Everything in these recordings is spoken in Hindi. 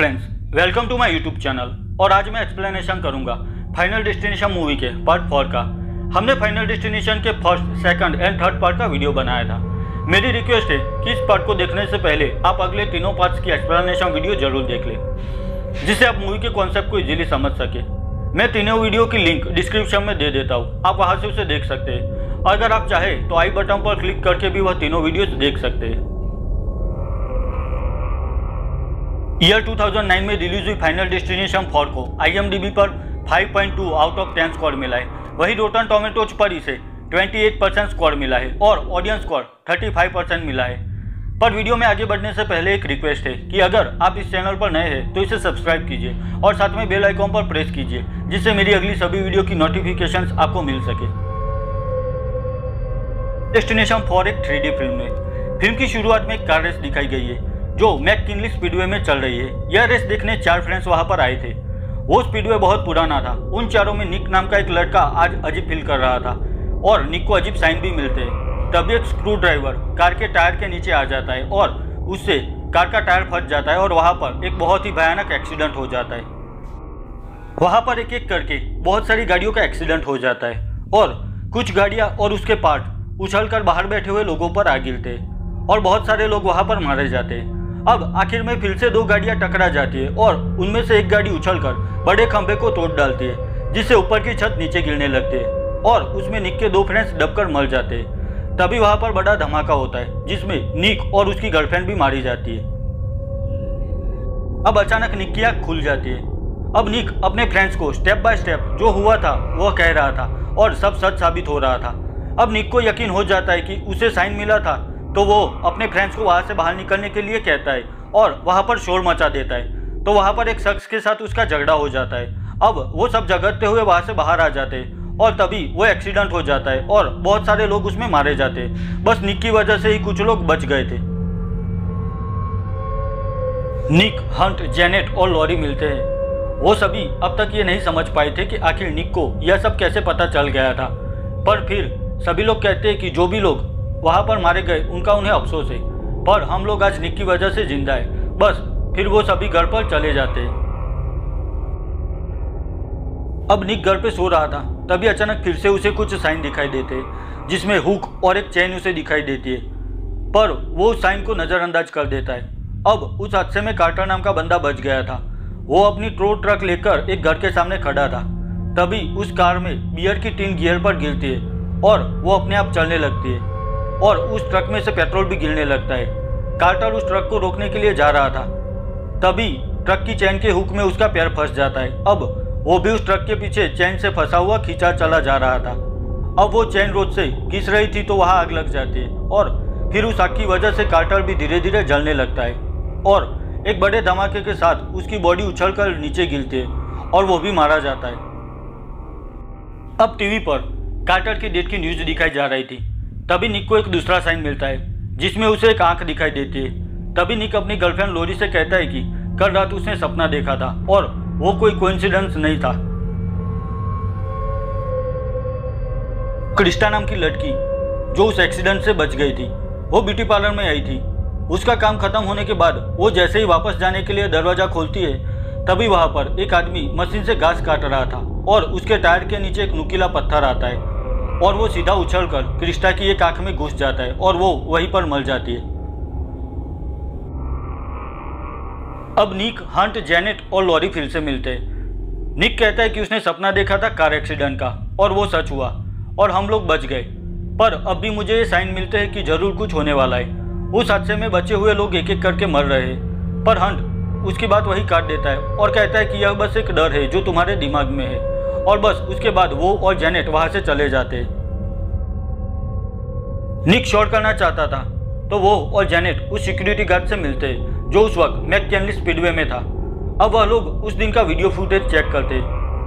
Friends, welcome to my YouTube channel. और आज मैं एक्सप्लेनेशन करूंगा फाइनल डेस्टिनेशन मूवी के पार्ट 4 का। हमने फाइनल डेस्टिनेशन के first, second and third part का वीडियो बनाया था। मेरी रिक्वेस्ट है कि इस पार्ट को देखने से पहले आप अगले तीनों पार्ट्स की एक्सप्लेनेशन वीडियो जरूर देख लें, जिससे आप मूवी के कॉन्सेप्ट को इजीली समझ सके। मैं तीनों वीडियो की लिंक डिस्क्रिप्शन में दे देता हूँ, आप वहाँ से उसे देख सकते हैं। अगर आप चाहें तो आई बटन पर क्लिक करके भी वह तीनों वीडियोज देख सकते हैं। ईयर 2009 में रिलीज हुई फाइनल डेस्टिनेशन 4 को IMDb पर 5.2 आउट ऑफ 10 स्कोर मिला है। वही रोटन टोमेटोज पर इसे 28% स्कोर मिला है और ऑडियंस स्कोर 35% मिला है। पर वीडियो में आगे बढ़ने से पहले एक रिक्वेस्ट है कि अगर आप इस चैनल पर नए हैं तो इसे सब्सक्राइब कीजिए और साथ में बेल आइकॉन पर प्रेस कीजिए, जिससे मेरी अगली सभी वीडियो की नोटिफिकेशंस आपको मिल सके। डेस्टिनेशन 4 एक 3D फिल्म है। फिल्म की शुरुआत में एक कार रेस दिखाई गई है जो मैककिनली स्पीडवे में चल रही है। यह रेस देखने 4 फ्रेंड्स वहां पर आए थे। वो स्पीडवे बहुत पुराना था। उन चारों में निक नाम का एक लड़का आज अजीब फील कर रहा था और निक को अजीब साइन भी मिलते हैं। तभी एक स्क्रू ड्राइवर कार के टायर के नीचे आ जाता है और उससे कार का टायर फंस जाता है और वहां पर एक बहुत ही भयानक एक्सीडेंट हो जाता है। वहां पर एक एक करके बहुत सारी गाड़ियों का एक्सीडेंट हो जाता है और कुछ गाड़ियां और उसके पार्ट उछलकर बाहर बैठे हुए लोगों पर आ गिरते हैं और बहुत सारे लोग वहां पर मारे जाते हैं। अब आखिर में फिर से 2 गाड़ियां टकरा जाती है और उनमें से एक गाड़ी उछलकर बड़े खंभे को तोड़ डालती है, जिससे ऊपर की छत नीचे गिरने लगती है और उसमें निक के 2 फ्रेंड्स दबकर मर जाते हैं। तभी वहां पर बड़ा धमाका होता है जिसमें निक और उसकी गर्लफ्रेंड भी मारी जाती है। अब अचानक निक की आंख खुल जाती है। अब निक अपने फ्रेंड्स को स्टेप बाय स्टेप जो हुआ था वह कह रहा था और सब सच साबित हो रहा था। अब निक को यकीन हो जाता है कि उसे साइन मिला था, तो वो अपने फ्रेंड्स को वहां से बाहर निकलने के लिए कहता है और वहां पर शोर मचा देता है। तो वहां पर एक शख्स के साथ उसका झगड़ा हो जाता है। अब वो सब झगड़ते हुए वहां से बाहर आ जाते हैं और तभी वो एक्सीडेंट हो जाता है और बहुत सारे लोग उसमें मारे जाते हैं। बस निक की वजह से ही कुछ लोग बच गए थे। निक, हंट, जेनेट और लॉरी मिलते हैं। वो सभी अब तक ये नहीं समझ पाए थे कि आखिर निक को यह सब कैसे पता चल गया था। पर फिर सभी लोग कहते हैं कि जो भी लोग वहां पर मारे गए उनका उन्हें अफसोस है, पर हम लोग आज निक की वजह से जिंदा है। बस फिर वो सभी घर पर चले जाते हैं। अब निक घर पे सो रहा था, तभी अचानक फिर से उसे कुछ साइन दिखाई देते हैं, जिसमें हुक और एक चेन उसे दिखाई देती है, पर वो उस साइन को नज़रअंदाज कर देता है। अब उस हादसे में कार्टर नाम का बंदा बच गया था। वो अपनी टो ट्रक लेकर एक घर के सामने खड़ा था। तभी उस कार में बियर की टीन गियर पर गिरती है और वो अपने आप चलने लगती है और उस ट्रक में से पेट्रोल भी गिरने लगता है। कार्टर उस ट्रक को रोकने के लिए जा रहा था, तभी ट्रक की चेन के हुक में उसका पैर फंस जाता है। अब वो भी उस ट्रक के पीछे चेन से फंसा हुआ खींचा चला जा रहा था। अब वो चेन रोड से घिस रही थी तो वहां आग लग जाती है और फिर उस आग की वजह से कार्टर भी धीरे धीरे जलने लगता है और एक बड़े धमाके के साथ उसकी बॉडी उछलकर नीचे गिरती है और वो भी मारा जाता है। अब टीवी पर कार्टर की डेथ की न्यूज दिखाई जा रही थी। तभी निक को एक दूसरा साइन मिलता है जिसमें उसे एक आंख दिखाई देती है। तभी निक अपनी गर्लफ्रेंड लोरी से कहता है कि कल रात उसने सपना देखा था और वो कोई कोइंसिडेंस नहीं था। क्रिस्टा नाम की लड़की जो उस एक्सीडेंट से बच गई थी, वो ब्यूटी पार्लर में आई थी। उसका काम खत्म होने के बाद वो जैसे ही वापस जाने के लिए दरवाजा खोलती है, तभी वहां पर एक आदमी मशीन से घास काट रहा था और उसके टायर के नीचे एक नुकीला पत्थर आता है और वो सीधा उछलकर क्रिस्टा की एक आंख में घुस जाता है और वो वहीं पर मर जाती है। अब निक, हंट, जेनेट और लॉरी फिर से मिलते हैं। निक कहता है कि उसने सपना देखा था कार एक्सीडेंट का और वो सच हुआ और हम लोग बच गए, पर अब भी मुझे ये साइन मिलते हैं कि जरूर कुछ होने वाला है। उस हादसे में बचे हुए लोग एक एक करके मर रहे हैं, पर हंट उसकी बात वही काट देता है और कहता है कि यह बस एक डर है जो तुम्हारे दिमाग में है। और बस उसके बाद वो और जेनेट वहां से चले जाते। निक शॉट करना चाहता था तो वो और जेनेट उस सिक्योरिटी गार्ड से मिलते जो उस वक्त मैककिनली स्पीडवे में था। अब वह लोग उस दिन का वीडियो फुटेज चेक करते।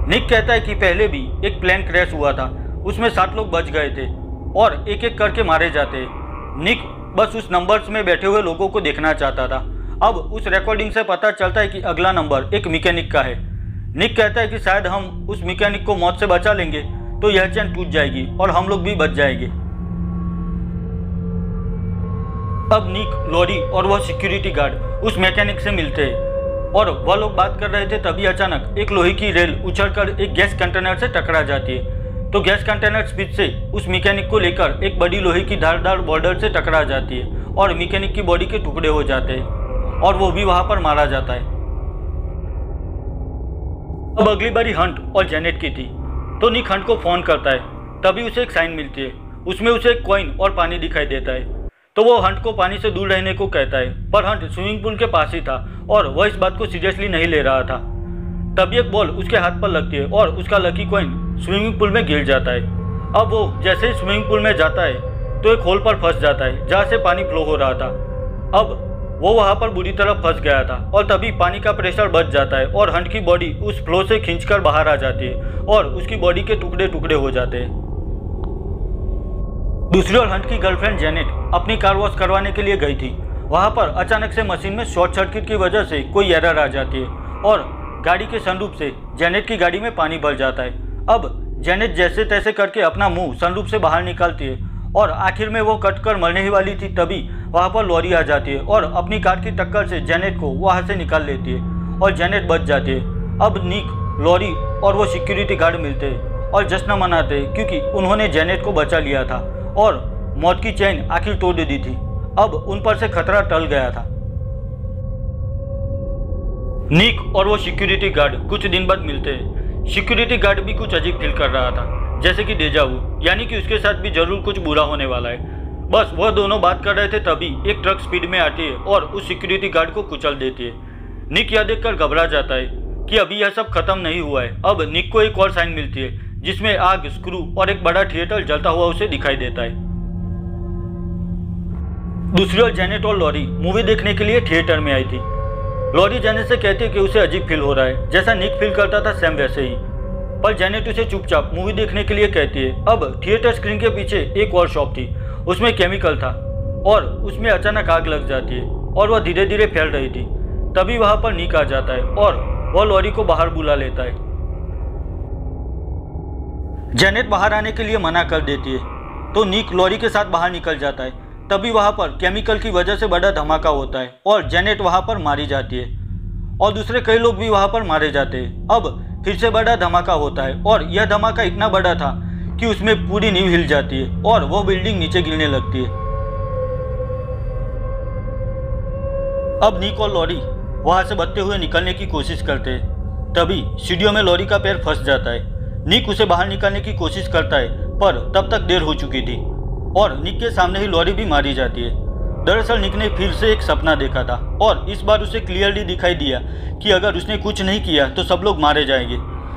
निक कहता है कि पहले भी एक प्लेन क्रैश हुआ था, उसमें 7 लोग बच गए थे और एक एक करके मारे जाते। निक बस उस नंबर्स में बैठे हुए लोगों को देखना चाहता था। अब उस रिकॉर्डिंग से पता चलता है कि अगला नंबर एक मैकेनिक का है। निक कहता है कि शायद हम उस मैकेनिक को मौत से बचा लेंगे तो यह चेन टूट जाएगी और हम लोग भी बच जाएंगे। अब निक, लॉरी और वह सिक्योरिटी गार्ड उस मैकेनिक से मिलते हैं और वह लोग बात कर रहे थे तभी अचानक एक लोहे की रेल उछलकर एक गैस कंटेनर से टकरा जाती है। तो गैस कंटेनर स्पीड से उस मैकेनिक को लेकर एक बड़ी लोहे की धारदार बॉर्डर से टकरा जाती है और मैकेनिक की बॉडी के टुकड़े हो जाते हैं और वो भी वहां पर मारा जाता है। अब अगली बारी हंट और जेनेट की थी। तो निक हंट को फोन करता है, तभी उसे एक साइन मिलती है। उसमें उसे एक कॉइन और पानी दिखाई देता है। तो वो हंट को पानी से दूर रहने को कहता है, पर हंट स्विमिंग पूल के पास ही था और वह इस बात को सीरियसली नहीं ले रहा था। तभी एक बॉल उसके हाथ पर लगती है और उसका लकी कॉइन स्विमिंग पूल में गिर जाता है। अब वो जैसे ही स्विमिंग पूल में जाता है तो एक होल पर फंस जाता है जहाँ से पानी फ्लो हो रहा था। अब वो वहाँ पर बुरी तरह फंस गया था और तभी पानी का प्रेशर बढ़ जाता है और हंट की बॉडी उस फ्लो से खींचकर बाहर आ जाती है और उसकी बॉडी के टुकड़े टुकड़े हो जाते हैं। दूसरी ओर हंट की गर्लफ्रेंड जेनेट अपनी कार वॉश करवाने के लिए गई थी। वहां पर अचानक से मशीन में शॉर्ट सर्किट की वजह से कोई एरर आ जाती है और गाड़ी के सनरूफ से जेनेट की गाड़ी में पानी भर जाता है। अब जेनेट जैसे तैसे करके अपना मुंह सनरूफ से बाहर निकालती है और आखिर में वो कट कर मरने ही वाली थी। तभी वहां पर लॉरी आ जाती है और अपनी कार की टक्कर से जेनेट को वहां से निकाल लेती है और जेनेट बच जाती है। अब निक, लॉरी और वो सिक्योरिटी गार्ड मिलते हैं और जश्न मनाते हैं क्योंकि उन्होंने जेनेट को बचा लिया था और मौत की चैन आखिर तोड़ दी थी। अब उन पर से खतरा टल गया था। निक और वो सिक्योरिटी गार्ड कुछ दिन बाद मिलते हैं। सिक्योरिटी गार्ड भी कुछ अजीब फील कर रहा था, जैसे कि डेजा वू, यानी कि उसके साथ भी जरूर कुछ बुरा होने वाला है। बस वह दोनों बात कर रहे थे तभी एक ट्रक स्पीड में आती है और उस सिक्योरिटी गार्ड को कुचल देती है। निक यह देखकर घबरा जाता है कि अभी यह सब खत्म नहीं हुआ है। अब निक को एक और साइन मिलती है जिसमें आग, स्क्रू और एक बड़ा थिएटर जलता हुआ उसे दिखाई देता है। दूसरी ओर जेनेट और लॉरी मूवी देखने के लिए थिएटर में आई थी। लॉरी जेनेट से कहती है कि उसे अजीब फील हो रहा है, जैसा निक फील करता था सेम वैसे ही। पर जेनेट उसे चुपचाप मूवी देखने के लिए कहती है। अब थिएटर स्क्रीन के पीछे एक और शॉप थी, उसमें केमिकल था और उसमें अचानक आग लग जाती है और वह धीरे धीरे फैल रही थी। तभी वहां पर निक आ जाता है और वह लॉरी को बाहर बुला लेता है। जेनेट बाहर आने के लिए मना कर देती है तो निक लॉरी के साथ बाहर निकल जाता है। तभी वहां पर केमिकल की वजह से बड़ा धमाका होता है और जेनेट वहां पर मारी जाती है और दूसरे कई लोग भी वहां पर मारे जाते हैं। अब फिर से बड़ा धमाका होता है और यह धमाका इतना बड़ा था कि उसमें पूरी नींव हिल जाती है और वो बिल्डिंग नीचे गिरने लगती है। अब निक और लॉरी वहां से बचते हुए निकलने की कोशिश करते हैं। तभी सीढ़ियों में लॉरी का पैर फंस जाता है। निक उसे बाहर निकालने की कोशिश करता है पर तब तक देर हो चुकी थी और निक के सामने ही लॉरी भी मारी जाती है। दरअसल निक ने फिर से एक सपना देखा था और इस बार उसे क्लियरली दिखाई दिया कि अगर उसने कुछ नहीं किया तो सब लोग मारे जाएंगे।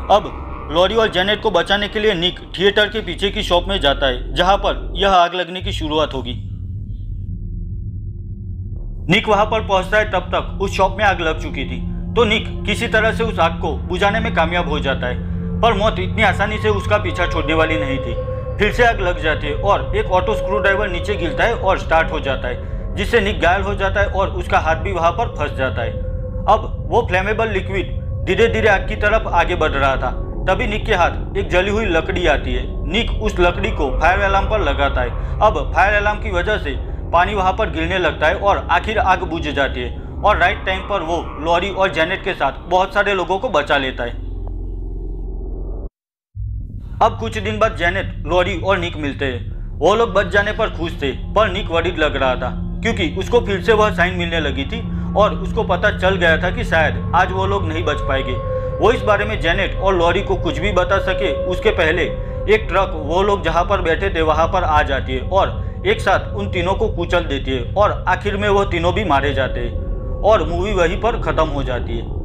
अब लॉरी और जेनेट को बचाने के लिए निक थिएटर के पीछे की शॉप में जाता है जहां पर यह आग लगने की शुरुआत होगी। निक वहां पर पहुंचता है तब तक उस शॉप में आग लग चुकी थी। तो निक किसी तरह से उस आग को बुझाने में कामयाब हो जाता है पर मौत इतनी आसानी से उसका पीछा छोड़ने वाली नहीं थी। फिर से आग लग जाती है और एक ऑटो स्क्रू ड्राइवर नीचे गिरता है और स्टार्ट हो जाता है जिससे निक घायल हो जाता है और उसका हाथ भी वहां पर फंस जाता है। अब वो फ्लेमेबल लिक्विड धीरे धीरे आग की तरफ आगे बढ़ रहा था। तभी निक के हाथ एक जली हुई लकड़ी आती है। निक उस लकड़ी को फायर अलार्म पर लगाता है। अब फायर अलार्म की वजह से पानी वहां पर गिरने लगता है और आखिर आग बुझ जाती है और राइट टाइम पर वो लॉरी और जेनेट के साथ बहुत सारे लोगों को बचा लेता है। अब कुछ दिन बाद जेनेट, लॉरी और निक मिलते हैं। वो लोग बच जाने पर खुश थे पर निक वरीड लग रहा था क्योंकि उसको फिर से वह साइन मिलने लगी थी और उसको पता चल गया था कि शायद आज वो लोग नहीं बच पाएंगे। वो इस बारे में जेनेट और लॉरी को कुछ भी बता सके उसके पहले एक ट्रक वो लोग जहां पर बैठे थे वहां पर आ जाती है और एक साथ उन तीनों को कुचल देती है और आखिर में वो तीनों भी मारे जाते हैं और मूवी वहीं पर खत्म हो जाती है।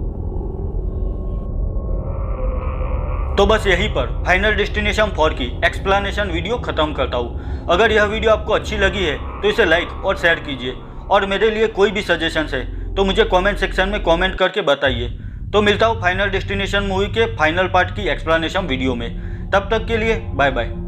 तो बस यहीं पर फाइनल डेस्टिनेशन 4 की एक्सप्लेनेशन वीडियो खत्म करता हूँ। अगर यह वीडियो आपको अच्छी लगी है तो इसे लाइक और शेयर कीजिए और मेरे लिए कोई भी सजेशंस है तो मुझे कमेंट सेक्शन में कमेंट करके बताइए। तो मिलता हूँ फाइनल डेस्टिनेशन मूवी के फाइनल पार्ट की एक्सप्लेनेशन वीडियो में। तब तक के लिए बाय बाय।